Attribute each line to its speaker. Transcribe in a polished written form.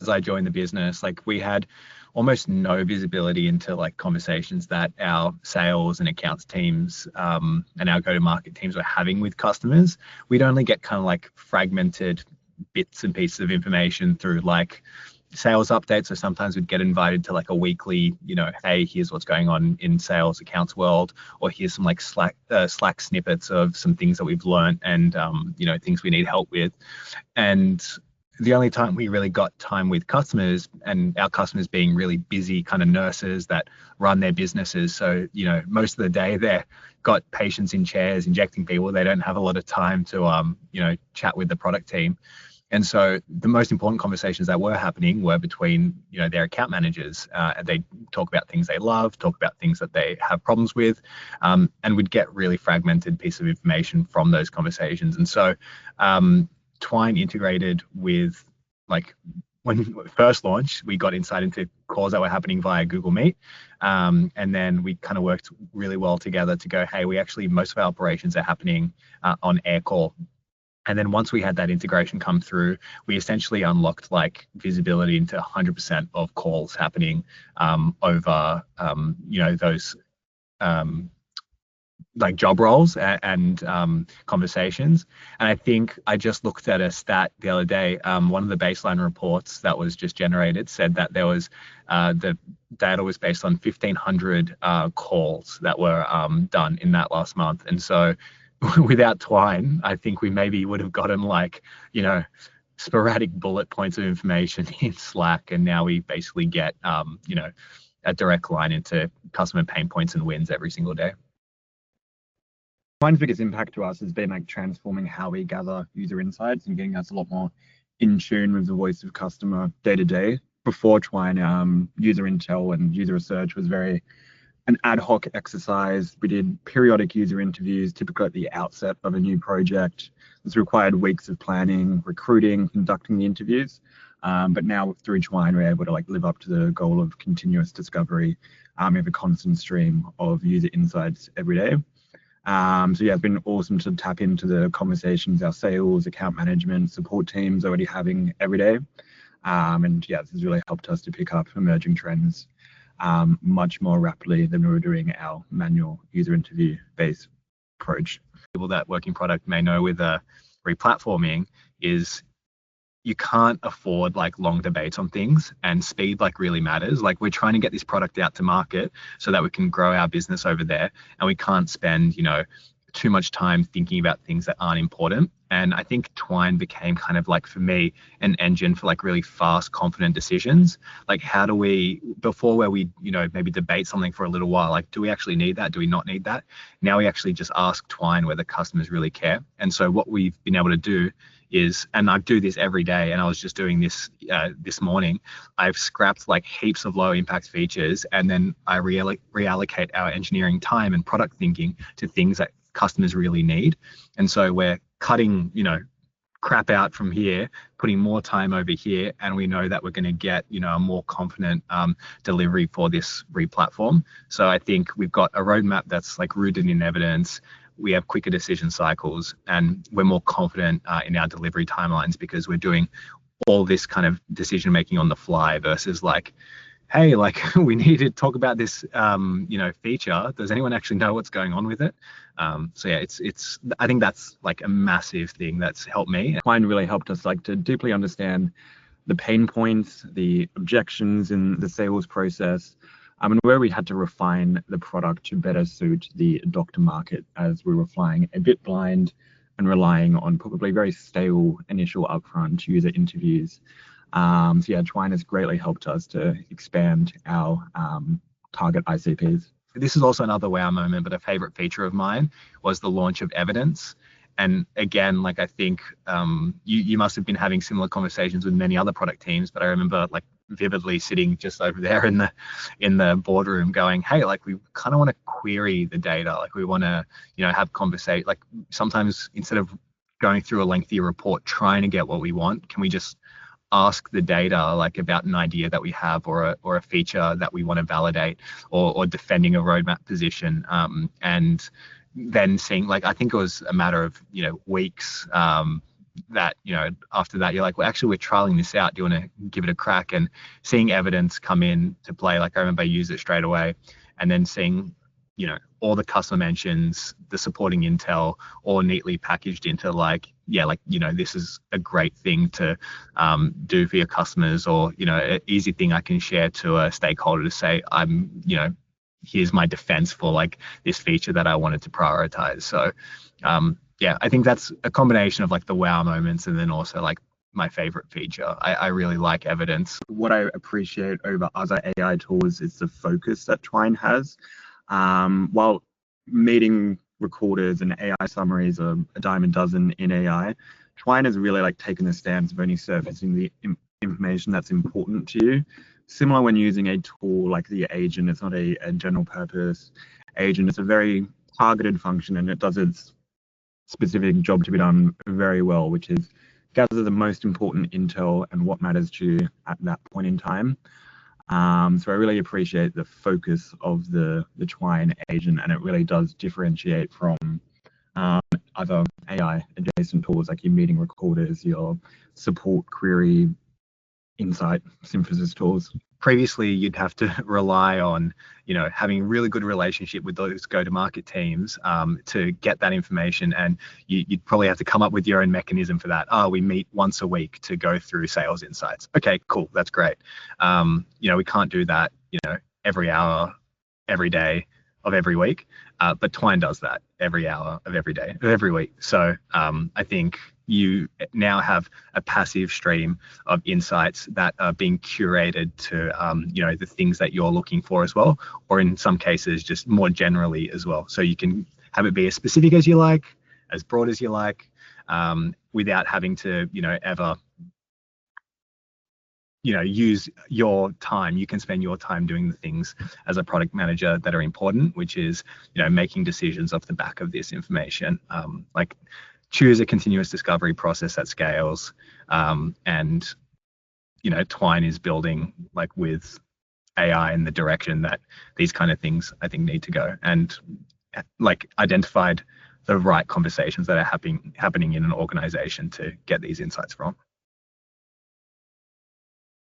Speaker 1: as I joined the business, like we had almost no visibility into like conversations that our sales and accounts teams and our go-to-market teams were having with customers. We'd only get kind of like fragmented bits and pieces of information through like sales updates. So sometimes we'd get invited to like a weekly, hey, here's what's going on in sales accounts world, or here's some like Slack snippets of some things that we've learned and things we need help with. And the only time we really got time with customers, and our customers being really busy kind of nurses that run their businesses. So, most of the day they've got patients in chairs injecting people. They don't have a lot of time to, chat with the product team. And so the most important conversations that were happening were between, their account managers. They talk about things they love, talk about things that they have problems with, and we'd get really fragmented piece of information from those conversations. And so Twine integrated with, like, when we first launched, we got insight into calls that were happening via Google Meet. And then we kind of worked really well together to go, hey, most of our operations are happening on Aircall. And then once we had that integration come through, we essentially unlocked like visibility into 100% of calls happening over, those like job roles and conversations. And I think I just looked at a stat the other day. One of the baseline reports that was just generated said that there was the data was based on 1,500 calls that were done in that last month. And so without Twine, I think we maybe would have gotten like, sporadic bullet points of information in Slack. And now we basically get, a direct line into customer pain points and wins every single day.
Speaker 2: Twine's biggest impact to us has been like transforming how we gather user insights and getting us a lot more in tune with the voice of customer day to day. Before Twine, user intel and user research was very an ad hoc exercise. We did periodic user interviews, typically at the outset of a new project. This required weeks of planning, recruiting, conducting the interviews. But now through Twine, we're able to like live up to the goal of continuous discovery. We have a constant stream of user insights every day. So yeah, it's been awesome to tap into the conversations our sales, account management, support teams already having every day. And yeah, this has really helped us to pick up emerging trends much more rapidly than we were doing our manual user interview based approach.
Speaker 1: People that working product may know with replatforming is you can't afford like long debates on things, and speed like really matters. Like we're trying to get this product out to market so that we can grow our business over there, and we can't spend, too much time thinking about things that aren't important. And I think Twine became kind of like, for me, an engine for like really fast, confident decisions. Like how do we, before where we, maybe debate something for a little while, like, do we actually need that? Do we not need that? Now we actually just ask Twine whether customers really care. And so what we've been able to do is, and I do this every day, and I was just doing this this morning, I've scrapped like heaps of low impact features, and then I reallocate our engineering time and product thinking to things that customers really need. And so we're cutting, crap out from here, putting more time over here, and we know that we're going to get, a more confident delivery for this replatform. So I think we've got a roadmap that's like rooted in evidence. We have quicker decision cycles, and we're more confident in our delivery timelines because we're doing all this kind of decision making on the fly versus like, hey, like we need to talk about this, feature. Does anyone actually know what's going on with it? So yeah, it's. I think that's like a massive thing that's helped me.
Speaker 2: Twine really helped us like to deeply understand the pain points, the objections in the sales process, and where we had to refine the product to better suit the doctor market, as we were flying a bit blind and relying on probably very stale initial upfront user interviews. So yeah, Twine has greatly helped us to expand our target ICPs.
Speaker 1: This is also another wow moment, but a favorite feature of mine was the launch of Evidence. And again, like I think you must have been having similar conversations with many other product teams, but I remember like vividly sitting just over there in the boardroom going, hey, like we kind of want to query the data. Like we want to, have conversation. Like sometimes instead of going through a lengthy report trying to get what we want, can we just ask the data like about an idea that we have or a feature that we want to validate or defending a roadmap position, and then seeing, like, I think it was a matter of weeks, that, after that, you're like, well, actually, we're trialing this out. Do you want to give it a crack? And seeing evidence come in to play, like I remember I used it straight away, and then seeing, all the customer mentions, the supporting intel, all neatly packaged into like, this is a great thing to do for your customers, or, an easy thing I can share to a stakeholder to say, here's my defense for like this feature that I wanted to prioritize. So I think that's a combination of like the wow moments and then also like my favorite feature. I really like evidence.
Speaker 2: What I appreciate over other AI tools is the focus that Twine has. While meeting recorders and AI summaries are a dime a dozen in AI, Twine has really like taken the stance of only surfacing the information that's important to you. Similar when using a tool like the agent, it's not a general purpose agent. It's a very targeted function, and it does its specific job to be done very well, which is gather the most important intel and what matters to you at that point in time. So I really appreciate the focus of the Twine agent, and it really does differentiate from other AI adjacent tools like your meeting recorders, your support query, insight synthesis tools.
Speaker 1: Previously, you'd have to rely on, having a really good relationship with those go-to-market teams to get that information, and you'd probably have to come up with your own mechanism for that. We meet once a week to go through sales insights. Okay, cool, that's great. We can't do that, every hour, every day of every week, but Twine does that every hour of every day of every week. So I think you now have a passive stream of insights that are being curated to the things that you're looking for as well, or in some cases just more generally as well. So you can have it be as specific as you like, as broad as you like, without having to ever use your time. You can spend your time doing the things as a product manager that are important, which is making decisions off the back of this information. Like choose a continuous discovery process that scales, and Twine is building like with AI in the direction that these kind of things I think need to go, and like identified the right conversations that are happening in an organization to get these insights from.